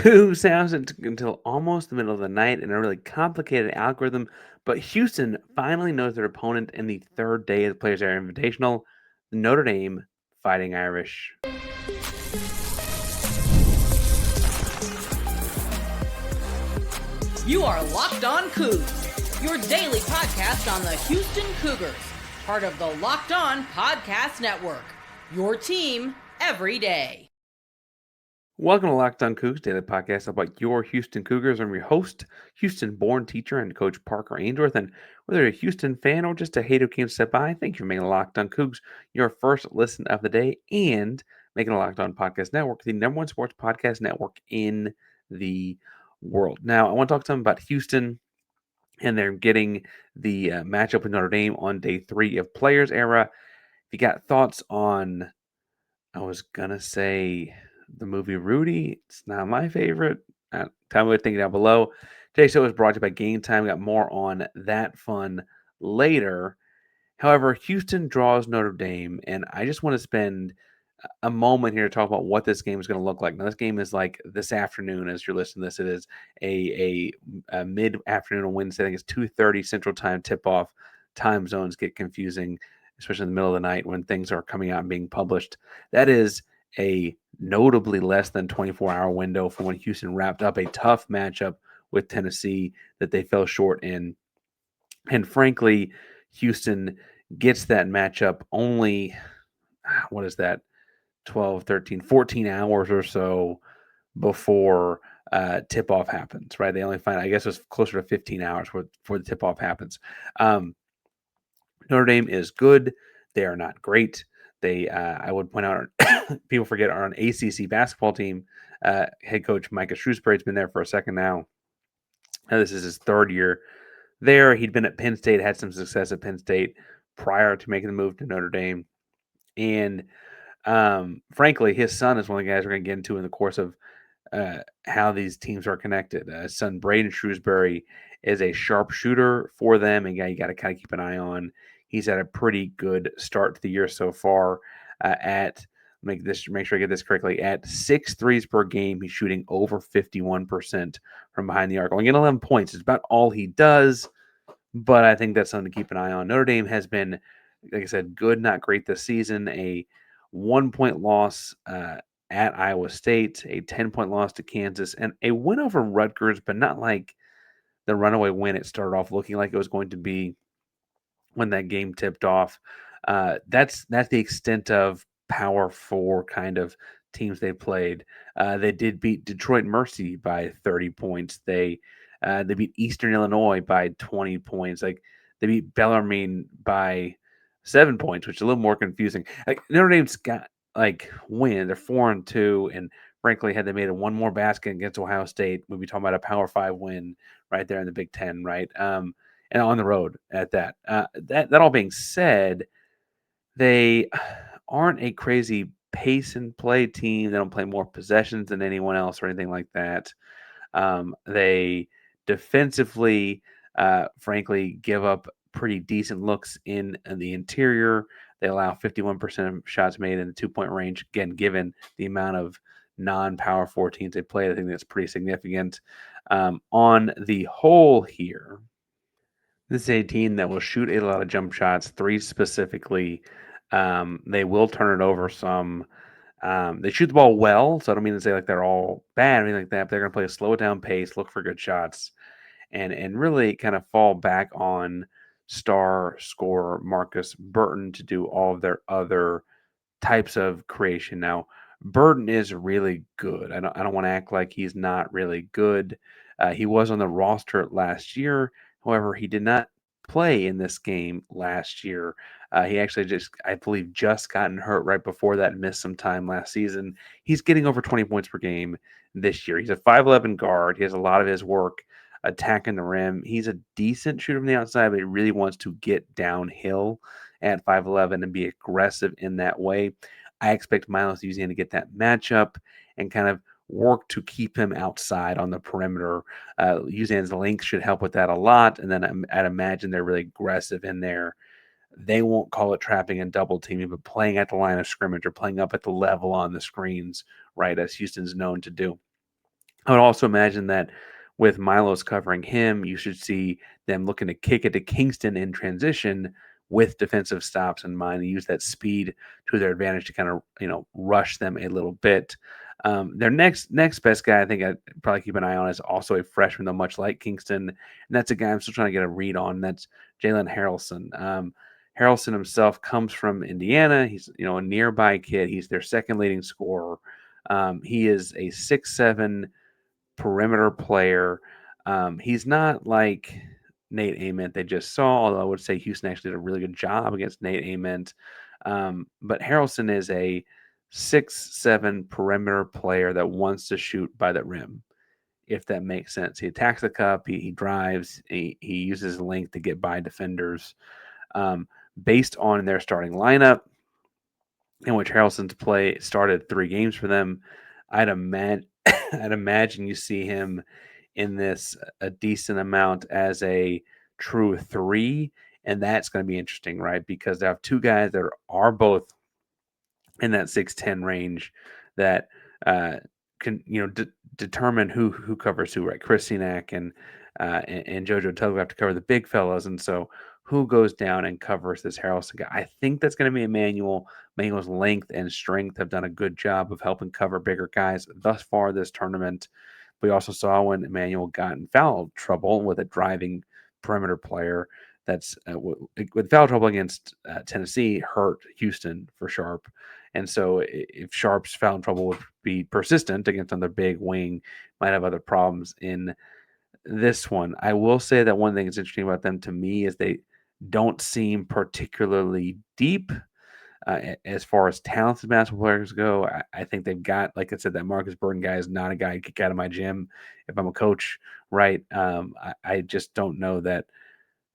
2 sounds until almost the middle of the night in a really complicated algorithm, but Houston finally knows their opponent in the third day of the Players Era Invitational, the Notre Dame Fighting Irish. You are Locked On Cougs, your daily podcast on the Houston Cougars, part of the Locked On Podcast Network, your team every day. Welcome to Locked On Coogs, daily podcast about your Houston Cougars. I'm your host, Houston-born teacher and coach Parker Ainsworth. And whether you're a Houston fan or just a hater who came to step by, thank you for making Locked On Coogs your first listen of the day and making a Locked On Podcast Network the number one sports podcast network in the world. Now, I want to talk to them about Houston, and they're getting the matchup with Notre Dame on day 3 of Players Era. If you got thoughts on, I was going to say the movie Rudy, it's not my favorite. Tell me what you think down below. Today's show is brought to you by Game Time. We got more on that fun later. However, Houston draws Notre Dame, and I just want to spend a moment here to talk about what this game is going to look like. Now, this game is like this afternoon as you're listening to this. It is a mid-afternoon on Wednesday. I think it's 2:30 Central Time tip-off. Time zones get confusing, especially in the middle of the night when things are coming out and being published. That is a notably less than 24-hour window from when Houston wrapped up a tough matchup with Tennessee that they fell short in. And frankly, Houston gets that matchup only, what is that, 12, 13, 14 hours or so before tip-off happens, right? They only find, I guess it was closer to 15 hours before the tip-off happens. Notre Dame is good. They are not great. They, I would point out, people forget, are an ACC basketball team. Head coach Micah Shrewsbury has been there for a second now. This is his third year there. He'd been at Penn State, had some success at Penn State prior to making the move to Notre Dame. And frankly, his son is one of the guys we're going to get into in the course of how these teams are connected. His son, Braden Shrewsbury, is a sharpshooter for them, and you got to kind of keep an eye on. He's had a pretty good start to the year so far make sure I get this correctly, at 6 threes per game. He's shooting over 51% from behind the arc. Only getting 11 points. It's about all he does, but I think that's something to keep an eye on. Notre Dame has been, like I said, good, not great this season. A 1-point loss at Iowa State, a 10-point loss to Kansas, and a win over Rutgers, but not like the runaway win it started off looking like it was going to be when that game tipped off. That's the extent of Power 4 kind of teams they played. They did beat Detroit Mercy by 30 points. They beat Eastern Illinois by 20 points. Like, they beat Bellarmine by 7 points, which is a little more confusing. Like, Notre Dame's got win. They're 4-2, and frankly, had they made one more basket against Ohio State, we'd be talking about a Power 5 win right there in the Big Ten, right? And on the road at that. That all being said, they aren't a crazy pace and play team. They don't play more possessions than anyone else or anything like that. They defensively, frankly, give up pretty decent looks in the interior. They allow 51% of shots made in the 2-point range. Again, given the amount of non-Power 4 teams they play, I think that's pretty significant. On the whole here, this is a team that will shoot a lot of jump shots, 3 specifically. They will turn it over some. They shoot the ball well, so I don't mean to say like they're all bad or anything like that, but they're going to play a slow down pace, look for good shots, and really kind of fall back on star scorer Markus Burton to do all of their other types of creation. Now, Burton is really good. I don't want to act like he's not really good. He was on the roster last year. However, he did not play in this game last year. He actually I believe, just gotten hurt right before that and missed some time last season. He's getting over 20 points per game this year. He's a 5'11 guard. He has a lot of his work attacking the rim. He's a decent shooter from the outside, but he really wants to get downhill at 5'11 and be aggressive in that way. I expect Milos Uzan to get that matchup and kind of work to keep him outside on the perimeter. Uzan's length should help with that a lot, and then I'd imagine they're really aggressive in there. They won't call it trapping and double teaming, but playing at the line of scrimmage or playing up at the level on the screens, right, as Houston's known to do. I would also imagine that with Milos covering him, you should see them looking to kick it to Kingston in transition with defensive stops in mind and use that speed to their advantage to kind of rush them a little bit. Their next best guy, I think I'd probably keep an eye on, is also a freshman, though much like Kingston, and that's a guy I'm still trying to get a read on. That's Jalen Harralson. Harrelson himself comes from Indiana. He's a nearby kid. He's their second leading scorer. He is a 6'7" perimeter player. He's not like Nate Ament they just saw, although I would say Houston actually did a really good job against Nate Ament. But Harrelson is a 6'7" perimeter player that wants to shoot by the rim, if that makes sense. He attacks the cup, he drives, he uses length to get by defenders. Based on their starting lineup, in which Harrelson's play started 3 games for them, I'd imagine you see him in this a decent amount as a true 3, and that's going to be interesting, right? Because they have 2 guys that are both in that 6'10" range that can determine who covers who, right? Chris Sinak and JoJo Tuggle have to cover the big fellas, and so who goes down and covers this Harrelson guy? I think that's going to be Emmanuel. Emmanuel's length and strength have done a good job of helping cover bigger guys thus far this tournament. We also saw when Emmanuel got in foul trouble with a driving perimeter player that's with foul trouble against Tennessee hurt Houston for Sharp. And so if Sharp's foul trouble would be persistent against another big wing, might have other problems in this one. I will say that one thing that's interesting about them to me is they don't seem particularly deep as far as talented basketball players go. I think they've got, like I said, that Markus Burton guy is not a guy I'd kick out of my gym if I'm a coach, right? I just don't know that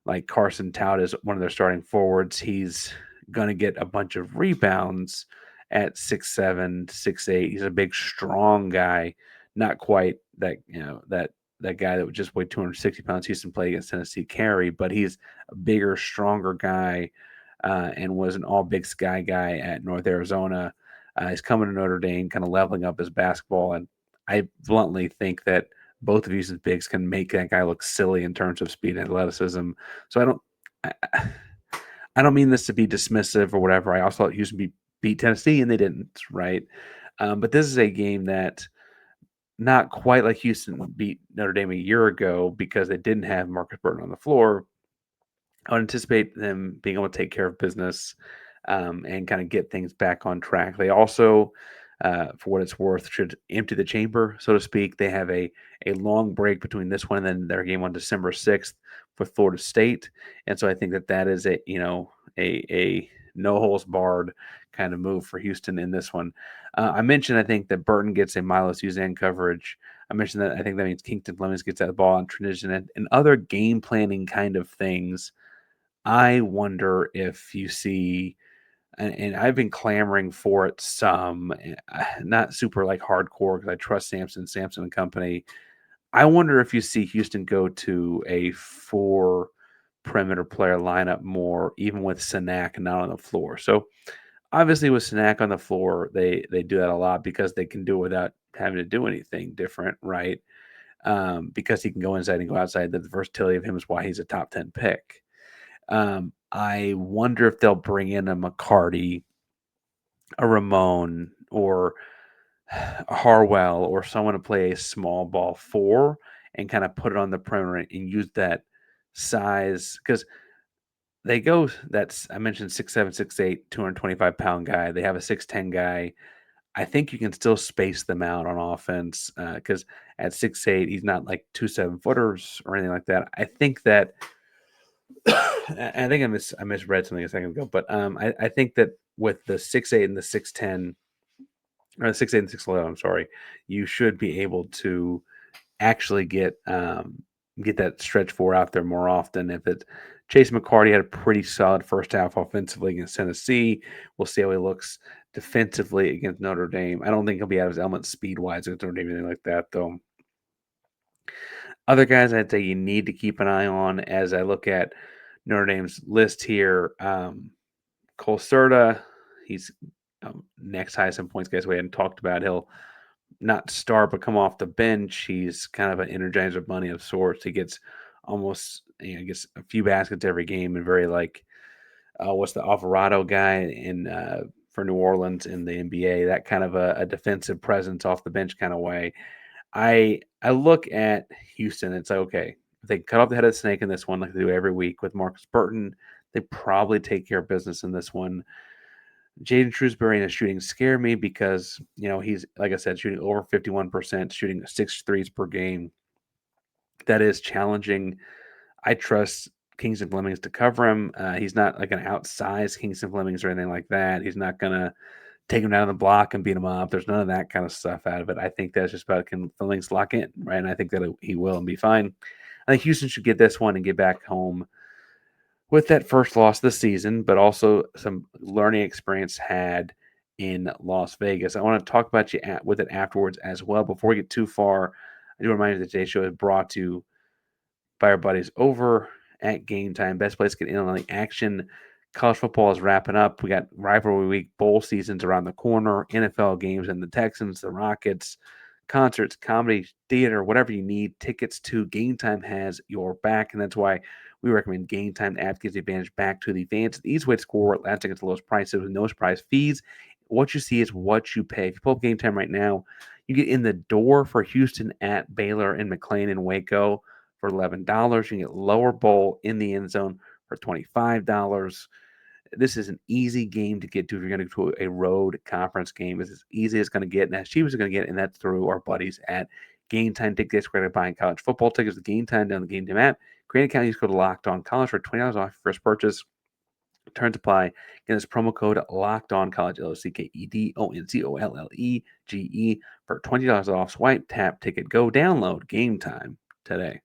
like Carson Tout is one of their starting forwards. He's going to get a bunch of rebounds at 6'7", 6'8". He's a big, strong guy, not quite that that guy that would just weigh 260 pounds. Houston played against Tennessee carry, but he's a bigger, stronger guy, and was an all Big Sky guy at North Arizona. He's coming to Notre Dame, kind of leveling up his basketball, and I bluntly think that both of Houston's bigs can make that guy look silly in terms of speed and athleticism. So I don't mean this to be dismissive or whatever. I also thought Houston beat Tennessee, and they didn't, right? But this is a game that not quite like Houston beat Notre Dame a year ago because they didn't have Markus Burton on the floor. I would anticipate them being able to take care of business and kind of get things back on track. They also, for what it's worth, should empty the chamber, so to speak. They have a long break between this one and then their game on December 6th with Florida State, and so I think that is a no holes barred kind of move for Houston in this one. I mentioned I think that Burton gets a Milos Uzan coverage. I mentioned that I think that means Kingston Flemings gets that ball on transition and other game planning kind of things. I wonder if you see, and I've been clamoring for it some, not super like hardcore because I trust Sampson and company. I wonder if you see Houston go to a 4 perimeter player lineup more, even with Sinak not on the floor. So obviously with Sinak on the floor, they do that a lot because they can do it without having to do anything different, right? Because he can go inside and go outside. The versatility of him is why he's a top 10 pick. I wonder if they'll bring in a McCarty, a Ramon, or a Harwell, or someone to play a small ball 4 and kind of put it on the perimeter and use that size because they go that's I mentioned 6'7", 6'8", 225-pound guy. They have a 6'10" guy. I think you can still space them out on offense because at 6'8", he's not like 2 7-footers or anything like that. I think that I think I misread something a second ago, but I think that with the 6'8" and the 6'10", or the 6'8" and 6'11", I'm sorry, you should be able to actually get that stretch 4 out there more often. If it Chase McCarty had a pretty solid first half offensively against Tennessee. We'll see how he looks defensively against Notre Dame. I don't think he'll be out of his element speed wise against Notre Dame, anything like that, though. Other guys I'd say you need to keep an eye on as I look at Notre Dame's list here. Cole Serta, he's next highest in points, guys. We hadn't talked about. He'll not start, but come off the bench. He's kind of an energizer bunny of sorts. He gets almost, I guess, a few baskets every game, and very like, what's the Alvarado guy in for New Orleans in the NBA? That kind of a defensive presence off the bench kind of way. I look at Houston. It's like, okay, if they cut off the head of the snake in this one, like they do every week with Markus Burton, they probably take care of business in this one. Jaden Shrewsbury and his shooting scare me because, he's, like I said, shooting over 51%, shooting 6 threes per game. That is challenging. I trust Kingston Flemings to cover him. He's not like an outsized Kingston Flemings or anything like that. He's not going to take him down on the block and beat him up. There's none of that kind of stuff out of it. I think that's just about can Flemings lock in, right? And I think that he will and be fine. I think Houston should get this one and get back home with that first loss this season, but also some learning experience had in Las Vegas. I want to talk about you with it afterwards as well. Before we get too far, I do remind you that today's show is brought to you by our buddies over at Game Time. Best place to get in on the action. College football is wrapping up. We got rivalry week, bowl seasons around the corner, NFL games, and the Texans, the Rockets, concerts, comedy, theater, whatever you need tickets to. Game Time has your back, and that's why we recommend Game Time. The app gives the advantage back to the fans. The easy way to score, last tickets, the lowest prices with no surprise fees. What you see is what you pay. If you pull up Game Time right now, you get in the door for Houston at Baylor and McLean and Waco for $11. You can get lower bowl in the end zone for $25. This is an easy game to get to if you're going to go to a road conference game. It's as easy as it's going to get and as cheap as it's going to get, and that's through our buddies at Game Time. Tickets credit buying college football tickets with Game Time down the Game Time app. Create an account, use code Locked On College for $20 off your first purchase. Terms apply. Again, this promo code Locked On College, LOCKEDONCOLLEGE for $20 off. Swipe, tap, ticket, go, download Game Time today.